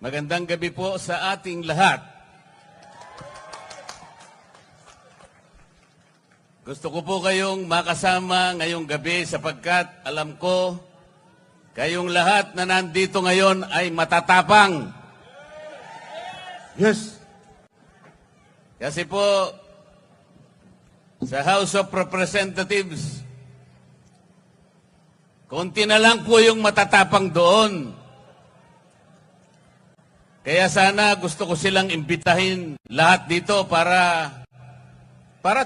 Magandang gabi po sa ating lahat. Gusto ko po kayong makasama ngayong gabi sapagkat alam ko kayong lahat na nandito ngayon ay matatapang. Yes. Kasi po sa House of Representatives, konti na lang po yung matatapang doon. Kaya sana gusto ko silang imbitahin lahat dito para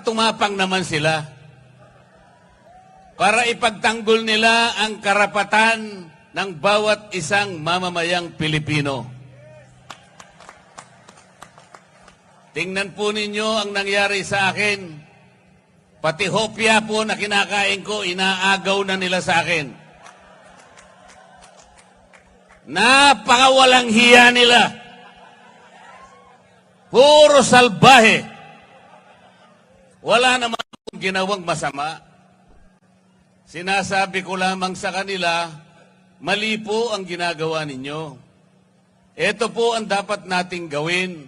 tumapang naman sila. Para ipagtanggol nila ang karapatan ng bawat isang mamamayang Pilipino. Tingnan po ninyo ang nangyari sa akin. Pati hopya po na kinakain ko, inaagaw na nila sa akin. Napakawalang hiya nila. Puro salbahe. Wala naman akong ginawang masama. Sinasabi ko lamang sa kanila, mali po ang ginagawa ninyo. Ito po ang dapat nating gawin.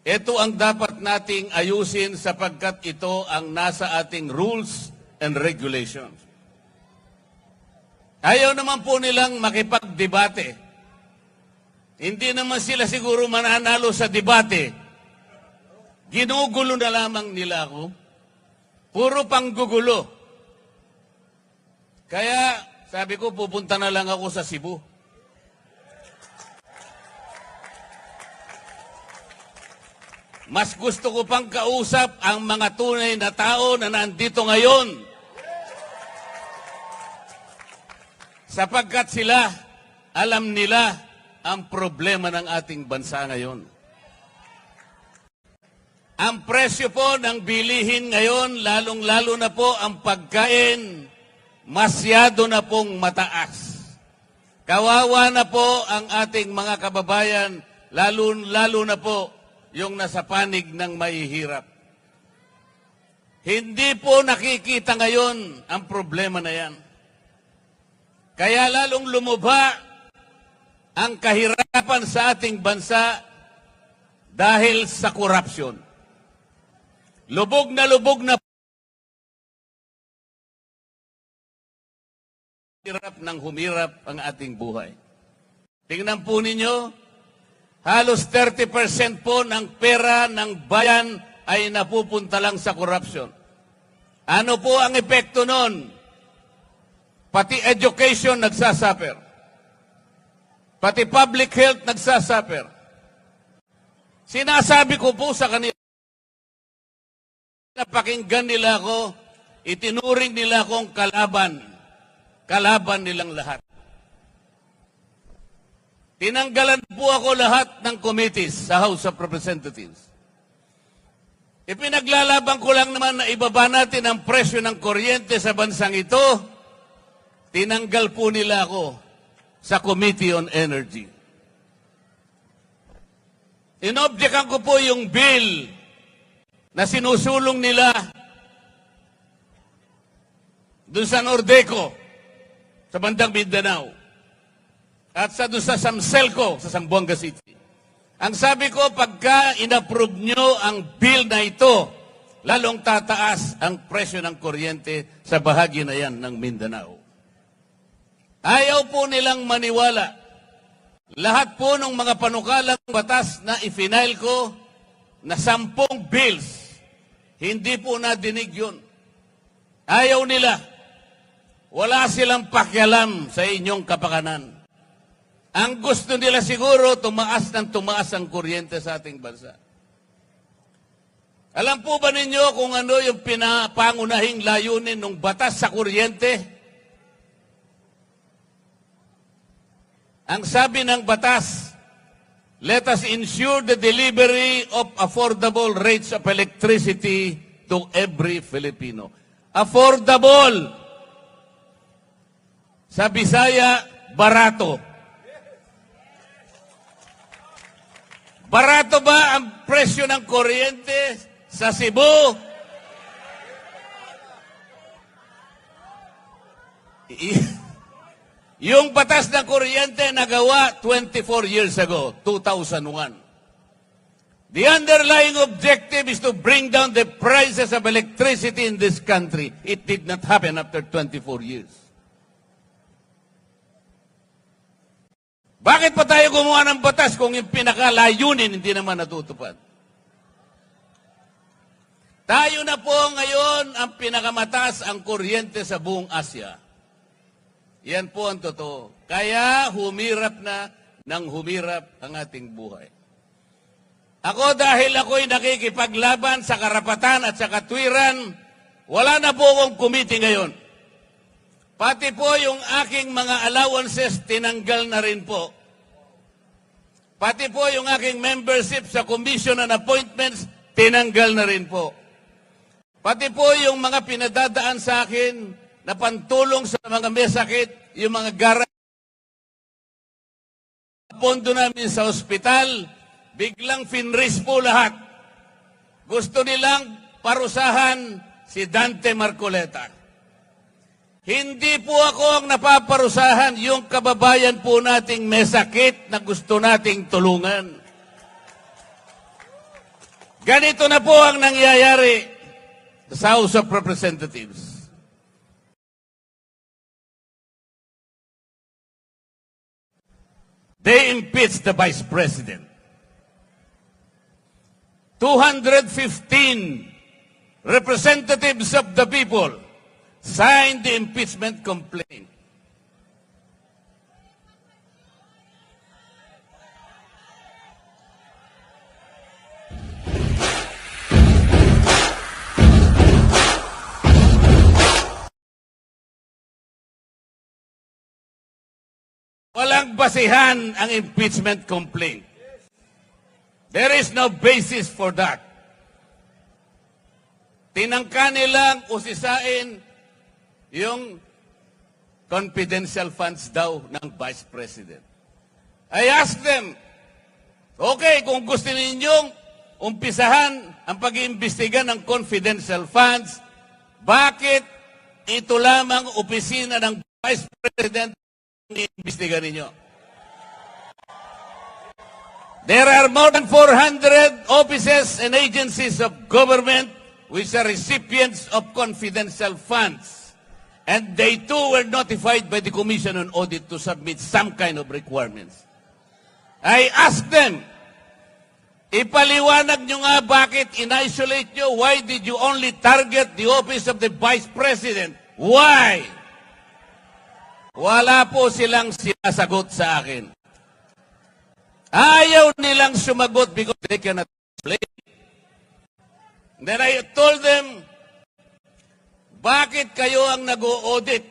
Ito ang dapat nating ayusin sapagkat ito ang nasa ating rules and regulations. Ayaw naman po nilang makipagdebate. Hindi naman sila siguro mananalo sa debate. Ginugulo na lamang nila ako. Puro panggugulo. Kaya sabi ko, pupunta na lang ako sa Cebu. Mas gusto ko pang kausap ang mga tunay na tao na nandito ngayon. Sapagkat sila, alam nila ang problema ng ating bansa ngayon. Ang presyo po ng bilihin ngayon, lalong-lalo na po ang pagkain, masyado na pong mataas. Kawawa na po ang ating mga kababayan, lalo na po yung nasa panig ng mahihirap. Hindi po nakikita ngayon ang problema na yan. Kaya lalong lumubha ang kahirapan sa ating bansa dahil sa korupsyon. Lubog na hirap ng humirap ang ating buhay. Tingnan po ninyo, halos 30% po ng pera ng bayan ay napupunta lang sa korupsyon. Ano po ang epekto nun? Pati education nagsasuffer. Pati public health nagsasuffer. Sinasabi ko po sa kanila, napakinggan nila ako, itinuring nila akong kalaban. Kalaban nilang lahat. Tinanggalan po ako lahat ng committees sa House of Representatives. Ipinaglalaban ko lang naman na ibaba natin ang presyo ng kuryente sa bansang ito. Tinanggal po nila ako sa Committee on Energy. Inobjekan ko po yung bill na sinusulong nila doon sa Nordeco, sa bandang Mindanao, at doon sa Samselco, sa Zamboanga City. Ang sabi ko, pagka inapprove nyo ang bill na ito, lalong tataas ang presyo ng kuryente sa bahagi na yan ng Mindanao. Ayaw po nilang maniwala. Lahat po ng mga panukalang batas na i-file ko na 10 bills, hindi po nadinig yun. Ayaw nila. Wala silang pakialam sa inyong kapakanan. Ang gusto nila siguro, tumaas ang kuryente sa ating bansa. Alam po ba ninyo kung ano yung pinapangunahing layunin ng batas sa kuryente? Ang sabi ng batas, let us ensure the delivery of affordable rates of electricity to every Filipino. Affordable. Sa Bisaya, barato. Barato ba ang presyo ng kuryente sa Cebu? Yung batas ng kuryente nagawa 24 years ago, 2001. The underlying objective is to bring down the prices of electricity in this country. It did not happen after 24 years. Bakit pa tayo gumawa ng batas kung yung pinakalayunin hindi naman natutupad? Tayo na po ngayon ang pinakamataas ang kuryente sa buong Asia. Yan po ang totoo. Kaya humirap na ng humirap ang ating buhay. Ako dahil ako'y nakikipaglaban sa karapatan at sa katwiran, wala na po akong committee ngayon. Pati po yung aking mga allowances tinanggal na rin po. Pati po yung aking membership sa commission and appointments tinanggal na rin po. Pati po yung mga pinadadaan sa akin na pantulong sa mga may sakit, yung mga pondo namin sa ospital, biglang finris po lahat. Gusto nilang parusahan si Dante Marcoleta. Hindi po ako ang napaparusahan, yung kababayan po nating may sakit na gusto nating tulungan. Ganito na po ang nangyayari sa House of Representatives. They impeached the Vice President. 215 representatives of the people signed the impeachment complaint. Walang basihan ang impeachment complaint. There is no basis for that. Tinangka nilang usisain yung confidential funds daw ng Vice President. I asked them, okay, kung gusto ninyong umpisahan ang pag-iimbestiga ng confidential funds, bakit ito lamang opisina ng Vice President i-imbestiga ninyo? There are more than 400 offices and agencies of government which are recipients of confidential funds. And they too were notified by the Commission on Audit to submit some kind of requirements. I asked them, ipaliwanag nyo nga bakit in-isolate nyo? Why did you only target the office of the Vice President? Why? Wala po silang sinasagot sa akin. Ayaw nilang sumagot because they cannot explain. Then I told them, bakit kayo ang nag-o-audit?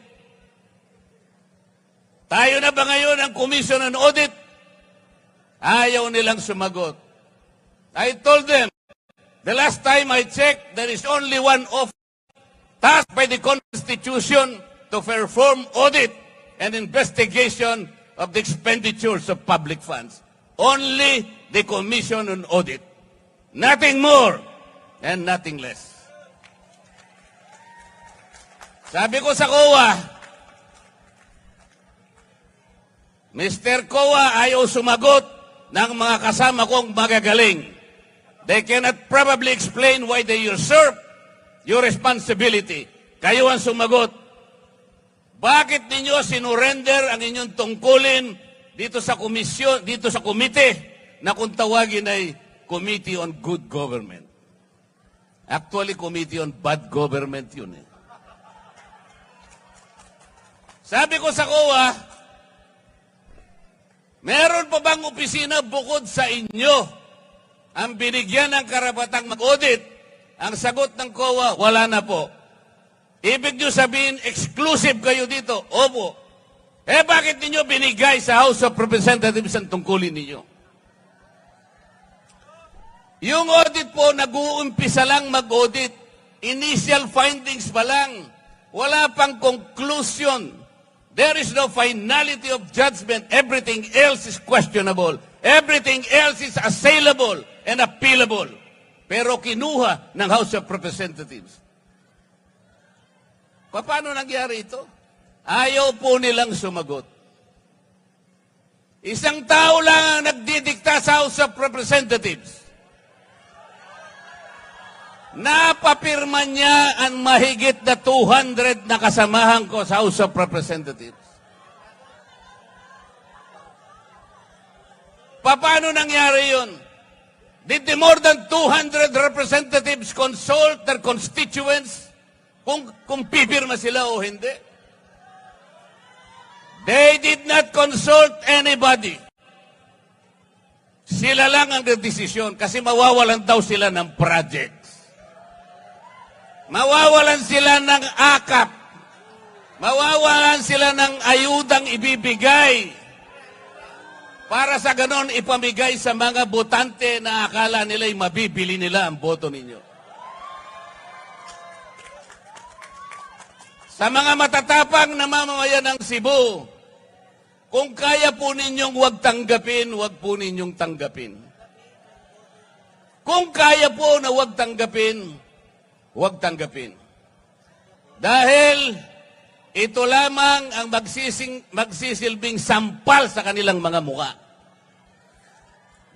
Tayo na ba ngayon ang Commission on Audit? Ayaw nilang sumagot. I told them, the last time I checked, there is only one office tasked by the Constitution to perform audit and investigation of the expenditures of public funds. Only the Commission on Audit. Nothing more and nothing less. Sabi ko sa COA, Mr. COA, ayaw sumagot ng mga kasama kong magagaling. They cannot probably explain why they usurp your responsibility. Kayo ang sumagot. Bakit ninyo sinurrender ang inyong tungkulin dito sa komisyon, dito sa komite na kung tawagin ay Committee on Good Government? Actually, Committee on Bad Government yun eh. Sabi ko sa COA, meron pa bang opisina bukod sa inyo ang binigyan ng karapatang mag-audit? Ang sagot ng COA, wala na po. Ibig nyo sabihin, exclusive kayo dito? Opo. Eh bakit ninyo binigay sa House of Representatives ang tungkulin ninyo? Yung audit po, nag-uumpisa lang mag-audit. Initial findings pa lang. Wala pang conclusion. There is no finality of judgment. Everything else is questionable. Everything else is assailable and appealable. Pero kinuha ng House of Representatives. Paano nangyari ito? Ayaw po nilang sumagot. Isang tao lang ang nagdidikta sa House of Representatives. Napapirma niya ang mahigit na 200 na kasamahan ko sa House of Representatives. Paano nangyari yun? Did the more than 200 representatives consult their constituents kung pipirma sila o hindi? They did not consult anybody. Sila lang ang nagdesisyon kasi mawawalan daw sila ng projects. Mawawalan sila ng akap. Mawawalan sila ng ayudang ibibigay para sa ganon ipamigay sa mga botante na akala nila'y mabibili nila ang boto ninyo. Sa mga matatapang na mamamayan ng Cebu, kung kaya po ninyong huwag tanggapin, huwag po ninyong tanggapin. Kung kaya po na huwag tanggapin, huwag tanggapin. Dahil ito lamang ang magsisilbing sampal sa kanilang mga muka.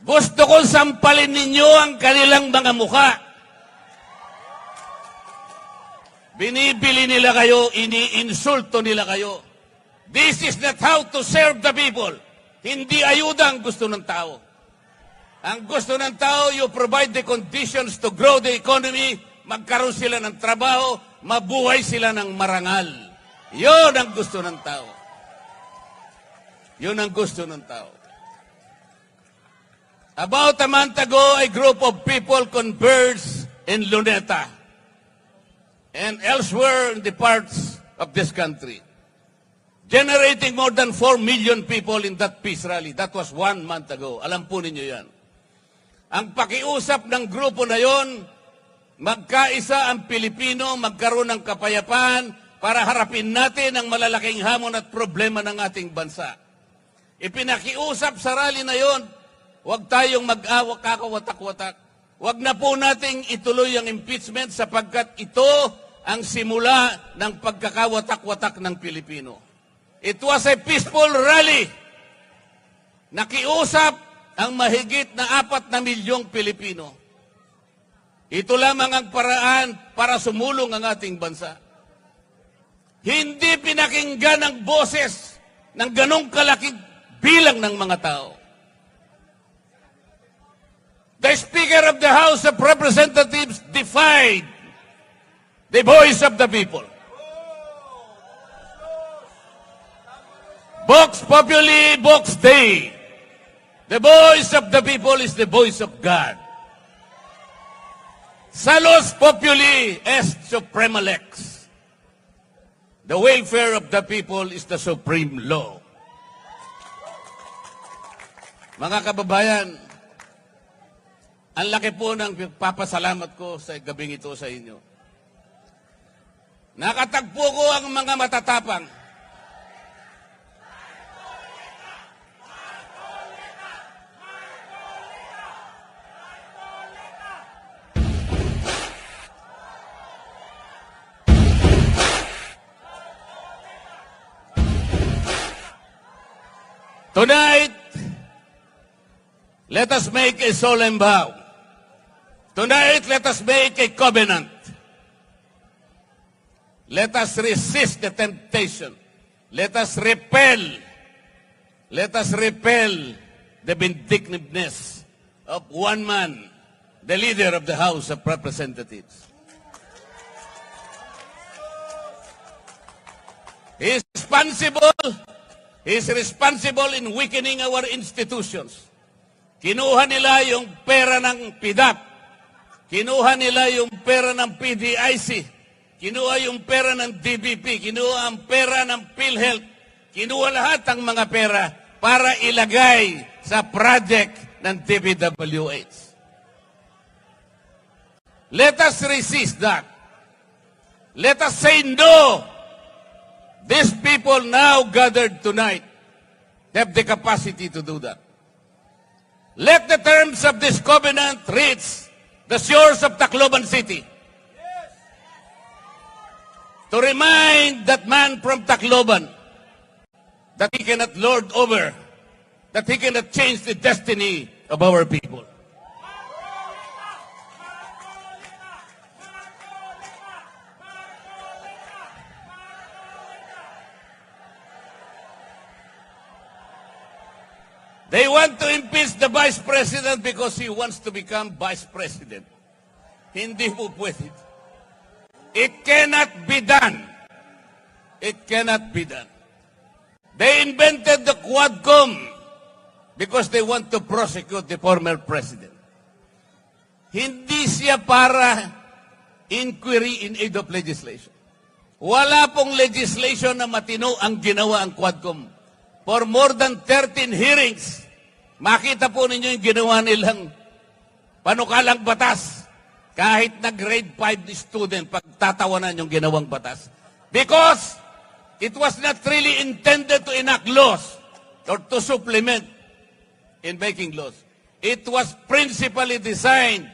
Gusto kong sampalin ninyo ang kanilang mga muka. Binibili nila kayo, iniinsulto nila kayo. This is not how to serve the people. Hindi ayuda ang gusto ng tao. Ang gusto ng tao, you provide the conditions to grow the economy, magkaroon sila ng trabaho, mabuhay sila ng marangal. Yun ang gusto ng tao. Yun ang gusto ng tao. About a month ago, a group of people converged in Luneta and elsewhere in the parts of this country, generating more than 4 million people in that peace rally. That was 1 month ago. Alam po ninyo yan. Ang pakiusap ng grupo na yon, magkaisa ang Pilipino, magkaroon ng kapayapaan para harapin natin ang malalaking hamon at problema ng ating bansa. Ipinakiusap sa rally na yon, huwag tayong mag-awak kakawatak-watak. Huwag na po nating ituloy ang impeachment sapagkat ito ang simula ng pagkakawatak-watak ng Pilipino. It was a peaceful rally. Nakiusap ang mahigit na 4 na milyong Pilipino. Ito lamang ang paraan para sumulong ang ating bansa. Hindi pinakinggan ang boses ng ganong kalaking bilang ng mga tao. The Speaker of the House of Representatives defied the voice of the people. Vox Populi, Vox Dei. The voice of the people is the voice of God. Salus Populi est Suprema Lex. The welfare of the people is the supreme law. Mga kababayan, ang laki po ng papasalamat ko sa gabing ito sa inyo. Nakatagpo ko ang mga matatapang. Tonight, let us make a solemn vow. Tonight, let us make a covenant. Let us resist the temptation. Let us repel the vindictiveness of one man, the leader of the House of Representatives. He is responsible in weakening our institutions. Kinuha nila yung pera ng PDAP. Kinuha nila yung pera ng PDIC. Kinuha yung pera ng DBP. Kinuha ang pera ng PhilHealth. Kinuha lahat ang mga pera para ilagay sa project ng DPWH. Let us resist that. Let us say no. These people now gathered tonight have the capacity to do that. Let the terms of this covenant reach the shores of Tacloban City. To remind that man from Tacloban that he cannot lord over that he cannot change the destiny of our people. They want to impeach the Vice President because he wants to become Vice President. Hindi po pwede. It cannot be done. It cannot be done. They invented the Quadcom because they want to prosecute the former president. Hindi siya para inquiry in aid of legislation. Wala pong legislation na matino ang ginawa ang Quadcom. For more than 13 hearings, makita po ninyo yung ginawa nilang panukalang batas. Kahit na grade 5 student, pagtatawanan yung ginawang batas. Because it was not really intended to enact laws or to supplement in making laws. It was principally designed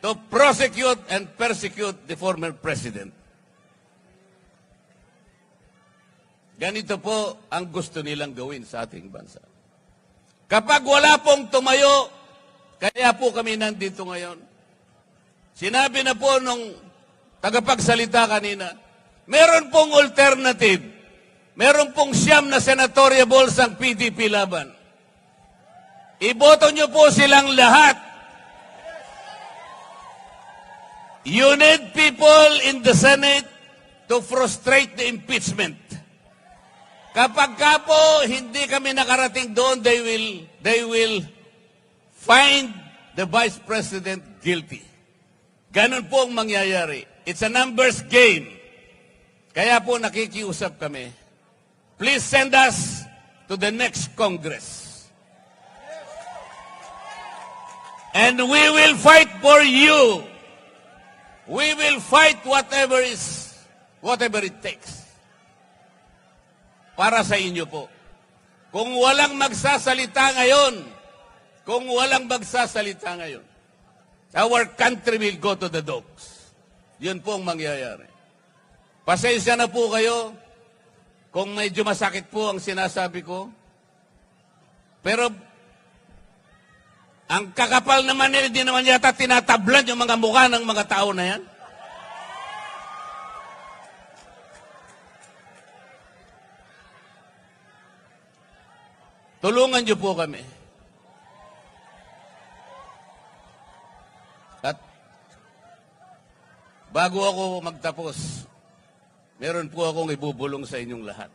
to prosecute and persecute the former president. Ganito po ang gusto nilang gawin sa ating bansa. Kapag wala pong tumayo, kaya po kami nandito ngayon. Sinabi na po nung tagapagsalita kanina, meron pong alternative. Meron pong 9 na senatorial balls ang PDP laban. Iboto nyo po silang lahat. You need people in the Senate to frustrate the impeachment. Kapag ka po hindi kami nakarating doon, they will find the Vice President guilty. Ganon po ang mangyayari. It's a numbers game. Kaya po nakikiusap kami. Please send us to the next Congress. And we will fight for you. We will fight whatever it takes. Para sa inyo po. Kung walang magsasalita ngayon, our country will go to the dogs. Yun po ang mangyayari. Pasensya na po kayo kung medyo masakit po ang sinasabi ko. Pero ang kakapal naman nila, di naman yata tinatablan yung mga mukha ng mga tao na yan. Tulungan niyo po kami. At bago ako magtapos, meron po akong ibubulong sa inyong lahat.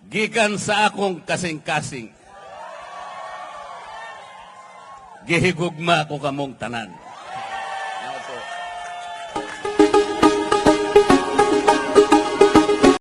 Gikan sa akong kasing-kasing, gihigugma ko kamong tanan.